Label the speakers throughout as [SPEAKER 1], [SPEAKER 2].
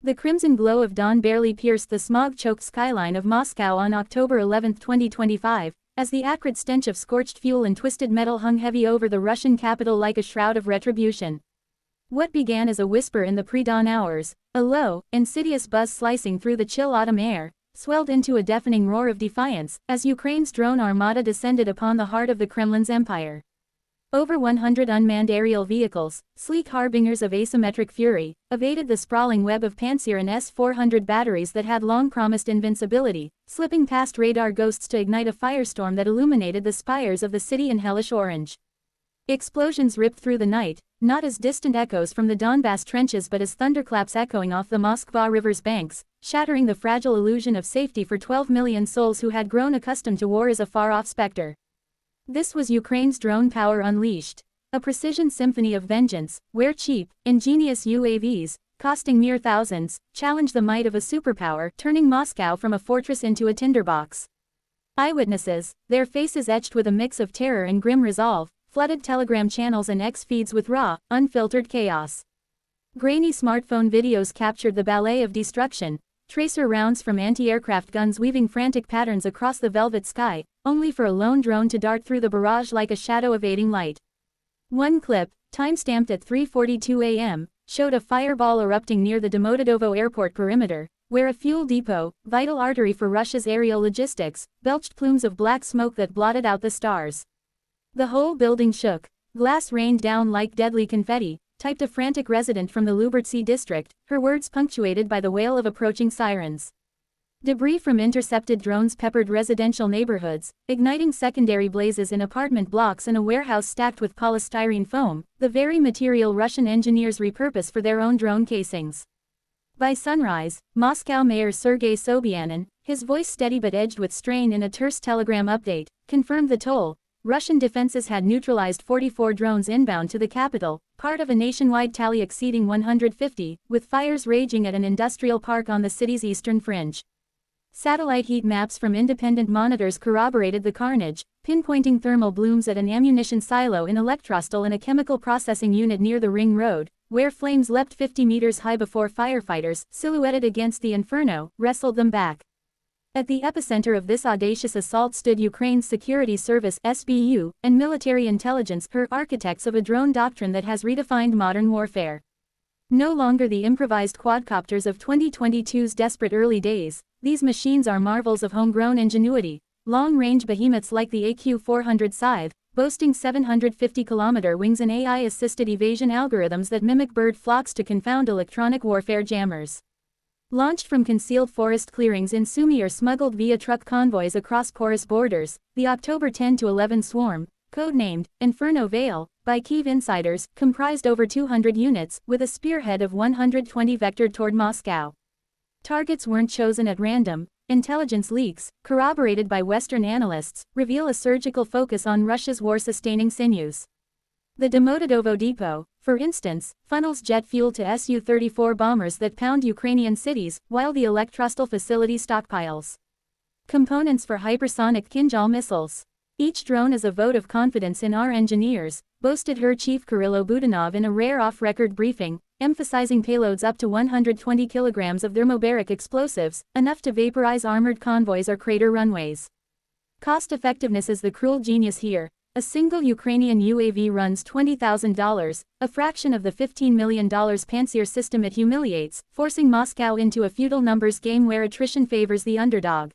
[SPEAKER 1] The crimson glow of dawn barely pierced the smog-choked skyline of Moscow on October 11, 2025, as the acrid stench of scorched fuel and twisted metal hung heavy over the Russian capital like a shroud of retribution. What began as a whisper in the pre-dawn hours, a low, insidious buzz slicing through the chill autumn air, swelled into a deafening roar of defiance, as Ukraine's drone armada descended upon the heart of the Kremlin's empire. Over 100 unmanned aerial vehicles, sleek harbingers of asymmetric fury, evaded the sprawling web of Pantsir and S-400 batteries that had long promised invincibility, slipping past radar ghosts to ignite a firestorm that illuminated the spires of the city in hellish orange. Explosions ripped through the night, not as distant echoes from the Donbass trenches but as thunderclaps echoing off the Moskva River's banks, shattering the fragile illusion of safety for 12 million souls who had grown accustomed to war as a far-off specter. This was Ukraine's drone power unleashed. A precision symphony of vengeance, where cheap, ingenious UAVs, costing mere thousands, challenged the might of a superpower, turning Moscow from a fortress into a tinderbox. Eyewitnesses, their faces etched with a mix of terror and grim resolve, flooded Telegram channels and X feeds with raw, unfiltered chaos. Grainy smartphone videos captured the ballet of destruction, tracer rounds from anti-aircraft guns weaving frantic patterns across the velvet sky, only for a lone drone to dart through the barrage like a shadow evading light. One clip, time-stamped at 3:42 a.m., showed a fireball erupting near the Domodedovo airport perimeter, where a fuel depot, vital artery for Russia's aerial logistics, belched plumes of black smoke that blotted out the stars. The whole building shook. Glass rained down like deadly confetti, typed a frantic resident from the Lubertsy district, her words punctuated by the wail of approaching sirens. Debris from intercepted drones peppered residential neighborhoods, igniting secondary blazes in apartment blocks and a warehouse stacked with polystyrene foam, the very material Russian engineers repurpose for their own drone casings. By sunrise, Moscow Mayor Sergei Sobyanin, his voice steady but edged with strain in a terse telegram update, confirmed the toll. Russian defenses had neutralized 44 drones inbound to the capital, part of a nationwide tally exceeding 150, with fires raging at an industrial park on the city's eastern fringe. Satellite heat maps from independent monitors corroborated the carnage, pinpointing thermal blooms at an ammunition silo in Elektrostal and a chemical processing unit near the Ring Road, where flames leapt 50 meters high before firefighters, silhouetted against the inferno, wrestled them back. At the epicenter of this audacious assault stood Ukraine's Security Service (SBU) and military intelligence, her architects of a drone doctrine that has redefined modern warfare. No longer the improvised quadcopters of 2022's desperate early days, these machines are marvels of homegrown ingenuity, long-range behemoths like the AQ-400 Scythe, boasting 750-kilometer wings and AI-assisted evasion algorithms that mimic bird flocks to confound electronic warfare jammers. Launched from concealed forest clearings in Sumy or smuggled via truck convoys across porous borders, the October 10-11 swarm, codenamed Inferno Vale, by Kyiv insiders, comprised over 200 units, with a spearhead of 120 vectored toward Moscow. Targets weren't chosen at random. Intelligence leaks, corroborated by Western analysts, reveal a surgical focus on Russia's war-sustaining sinews. The Domodedovo depot, for instance, funnels jet fuel to Su-34 bombers that pound Ukrainian cities, while the Elektrostal facility stockpiles components for hypersonic Kinjal missiles. Each drone is a vote of confidence in our engineers, boasted her chief Kyrylo Budanov in a rare off-record briefing, emphasizing payloads up to 120 kilograms of thermobaric explosives, enough to vaporize armored convoys or crater runways. Cost-effectiveness is the cruel genius here. A single Ukrainian UAV runs $20,000, a fraction of the $15 million Pantsir system it humiliates, forcing Moscow into a feudal numbers game where attrition favors the underdog.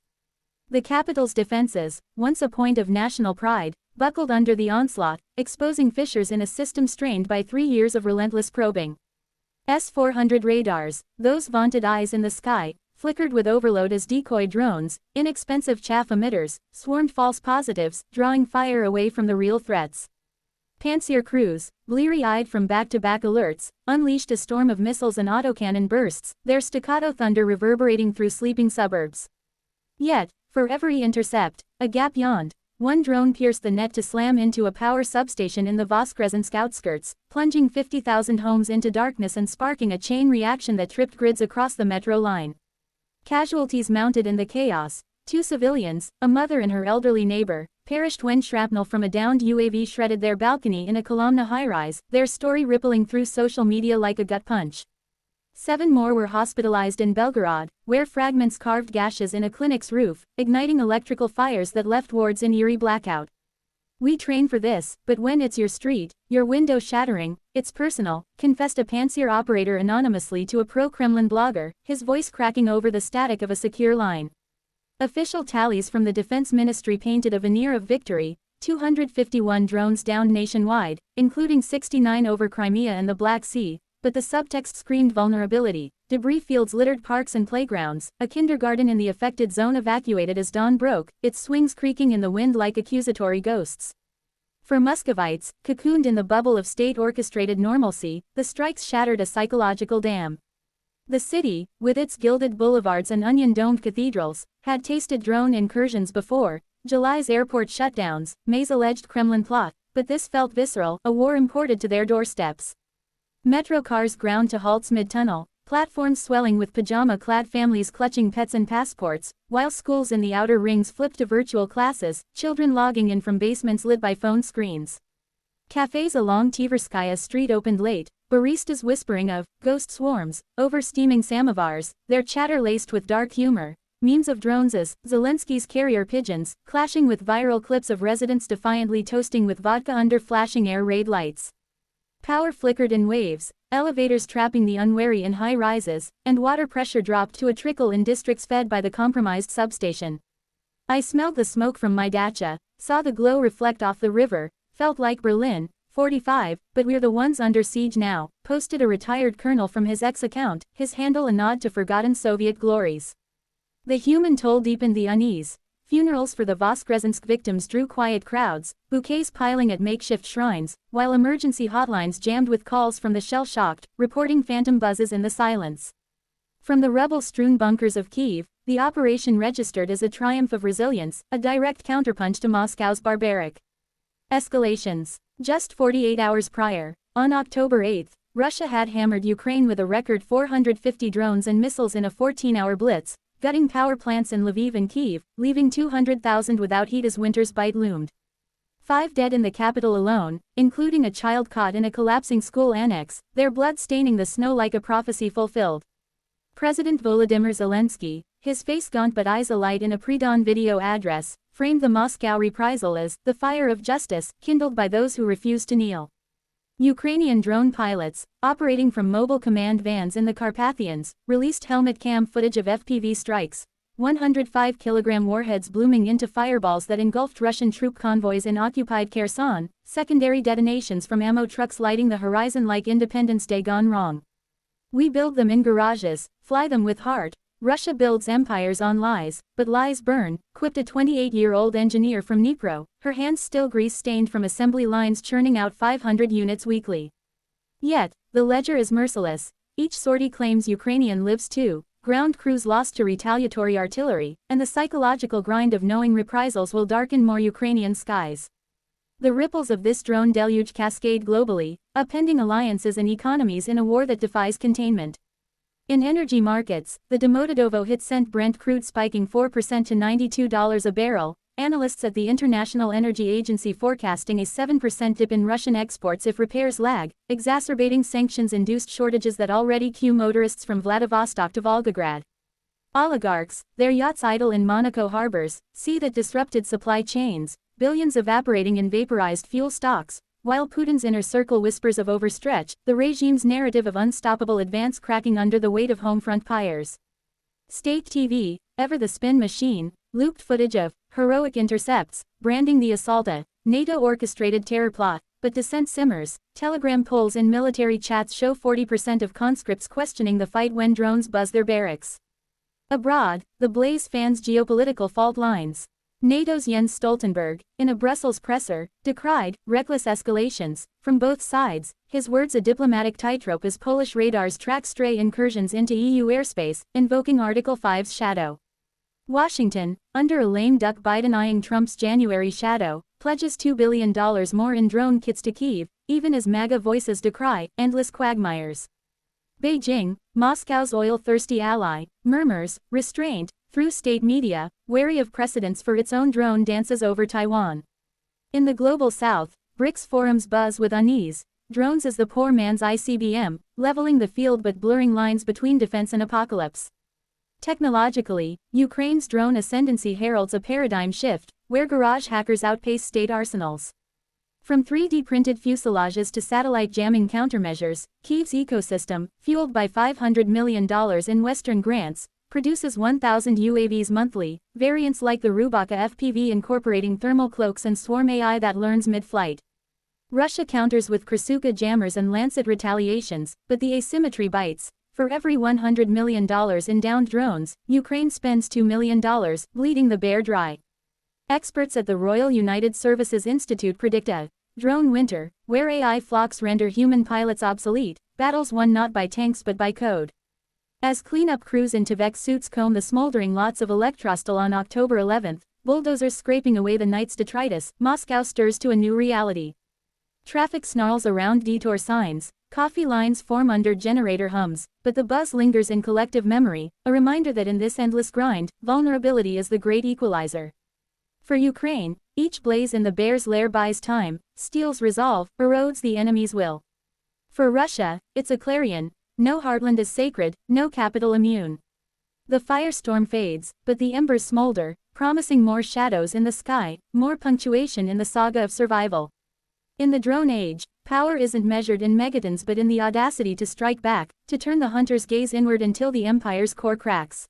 [SPEAKER 1] The capital's defenses, once a point of national pride, buckled under the onslaught, exposing fissures in a system strained by 3 years of relentless probing. S-400 radars, those vaunted eyes in the sky, flickered with overload as decoy drones, inexpensive chaff emitters, swarmed false positives, drawing fire away from the real threats. Pantsir crews, bleary-eyed from back-to-back alerts, unleashed a storm of missiles and autocannon bursts, their staccato thunder reverberating through sleeping suburbs. Yet, for every intercept, a gap yawned. One drone pierced the net to slam into a power substation in the Voskresensk outskirts, plunging 50,000 homes into darkness and sparking a chain reaction that tripped grids across the metro line. Casualties mounted in the chaos. 2 civilians, a mother and her elderly neighbor, perished when shrapnel from a downed UAV shredded their balcony in a Kolomna high-rise, their story rippling through social media like a gut punch. 7 more were hospitalized in Belgorod, where fragments carved gashes in a clinic's roof, igniting electrical fires that left wards in eerie blackout. "We train for this, but when it's your street, your window shattering, it's personal," confessed a Pantsir operator anonymously to a pro-Kremlin blogger, his voice cracking over the static of a secure line. Official tallies from the Defense Ministry painted a veneer of victory: 251 drones downed nationwide, including 69 over Crimea and the Black Sea, but the subtext screamed vulnerability. Debris fields littered parks and playgrounds, a kindergarten in the affected zone evacuated as dawn broke, its swings creaking in the wind like accusatory ghosts. For Muscovites, cocooned in the bubble of state-orchestrated normalcy, the strikes shattered a psychological dam. The city, with its gilded boulevards and onion-domed cathedrals, had tasted drone incursions before: July's airport shutdowns, May's alleged Kremlin plot, but this felt visceral, a war imported to their doorsteps. Metro cars ground to halts mid-tunnel, platforms swelling with pajama-clad families clutching pets and passports, while schools in the outer rings flipped to virtual classes, children logging in from basements lit by phone screens. Cafes along Tverskaya Street opened late, baristas whispering of ghost swarms over steaming samovars, their chatter laced with dark humor. Memes of drones as Zelensky's carrier pigeons, clashing with viral clips of residents defiantly toasting with vodka under flashing air raid lights. Power flickered in waves, elevators trapping the unwary in high rises, and water pressure dropped to a trickle in districts fed by the compromised substation. "I smelled the smoke from my dacha, saw the glow reflect off the river, felt like Berlin, 45, but we're the ones under siege now," posted a retired colonel from his ex-account, his handle a nod to forgotten Soviet glories. The human toll deepened the unease. Funerals for the Voskresensk victims drew quiet crowds, bouquets piling at makeshift shrines, while emergency hotlines jammed with calls from the shell-shocked, reporting phantom buzzes in the silence. From the rubble-strewn bunkers of Kyiv, the operation registered as a triumph of resilience, a direct counterpunch to Moscow's barbaric escalations. Just 48 hours prior, on October 8, Russia had hammered Ukraine with a record 450 drones and missiles in a 14-hour blitz, gutting power plants in Lviv and Kyiv, leaving 200,000 without heat as winter's bite loomed. 5 dead in the capital alone, including a child caught in a collapsing school annex, their blood staining the snow like a prophecy fulfilled. President Volodymyr Zelensky, his face gaunt but eyes alight in a pre-dawn video address, framed the Moscow reprisal as the fire of justice, kindled by those who refused to kneel. Ukrainian drone pilots, operating from mobile command vans in the Carpathians, released helmet cam footage of FPV strikes, 105-kilogram warheads blooming into fireballs that engulfed Russian troop convoys in occupied Kherson, secondary detonations from ammo trucks lighting the horizon like Independence Day gone wrong. "We build them in garages, fly them with heart. Russia builds empires on lies, but lies burn," quipped a 28-year-old engineer from Dnipro, her hands still grease-stained from assembly lines churning out 500 units weekly. Yet, the ledger is merciless. Each sortie claims Ukrainian lives too, ground crews lost to retaliatory artillery, and the psychological grind of knowing reprisals will darken more Ukrainian skies. The ripples of this drone deluge cascade globally, upending alliances and economies in a war that defies containment. In energy markets, the Domodedovo hit sent Brent crude spiking 4% to $92 a barrel, analysts at the International Energy Agency forecasting a 7% dip in Russian exports if repairs lag, exacerbating sanctions-induced shortages that already queue motorists from Vladivostok to Volgograd. Oligarchs, their yachts idle in Monaco harbors, sea that disrupted supply chains, billions evaporating in vaporized fuel stocks, while Putin's inner circle whispers of overstretch, the regime's narrative of unstoppable advance cracking under the weight of homefront pyres. State TV, ever the spin machine, looped footage of heroic intercepts, branding the assault a NATO-orchestrated terror plot, but dissent simmers. Telegram polls in military chats show 40% of conscripts questioning the fight when drones buzz their barracks. Abroad, the Blaze fans geopolitical fault lines. NATO's Jens Stoltenberg, in a Brussels presser, decried reckless escalations from both sides, his words a diplomatic tightrope as Polish radars track stray incursions into EU airspace, invoking Article 5's shadow. Washington, under a lame duck Biden eyeing Trump's January shadow, pledges $2 billion more in drone kits to Kyiv, even as MAGA voices decry endless quagmires. Beijing, Moscow's oil-thirsty ally, murmurs restraint through state media, wary of precedents for its own drone dances over Taiwan. In the global south, BRICS forums buzz with unease, drones as the poor man's ICBM, leveling the field but blurring lines between defense and apocalypse. Technologically, Ukraine's drone ascendancy heralds a paradigm shift, where garage hackers outpace state arsenals. From 3D printed fuselages to satellite jamming countermeasures, Kyiv's ecosystem, fueled by $500 million in Western grants, produces 1,000 UAVs monthly, variants like the Rubaka FPV incorporating thermal cloaks and swarm AI that learns mid-flight. Russia counters with Krasuka jammers and Lancet retaliations, but the asymmetry bites. For every $100 million in downed drones, Ukraine spends $2 million, bleeding the bear dry. Experts at the Royal United Services Institute predict a drone winter, where AI flocks render human pilots obsolete, battles won not by tanks but by code. As cleanup crews in Tvek suits comb the smoldering lots of Elektrostal on October 11, bulldozers scraping away the night's detritus, Moscow stirs to a new reality. Traffic snarls around detour signs, coffee lines form under generator hums, but the buzz lingers in collective memory, a reminder that in this endless grind, vulnerability is the great equalizer. For Ukraine, each blaze in the bear's lair buys time, steals resolve, erodes the enemy's will. For Russia, it's a clarion: no heartland is sacred, no capital immune. The firestorm fades, but the embers smolder, promising more shadows in the sky, more punctuation in the saga of survival. In the drone age, power isn't measured in megatons but in the audacity to strike back, to turn the hunter's gaze inward until the empire's core cracks.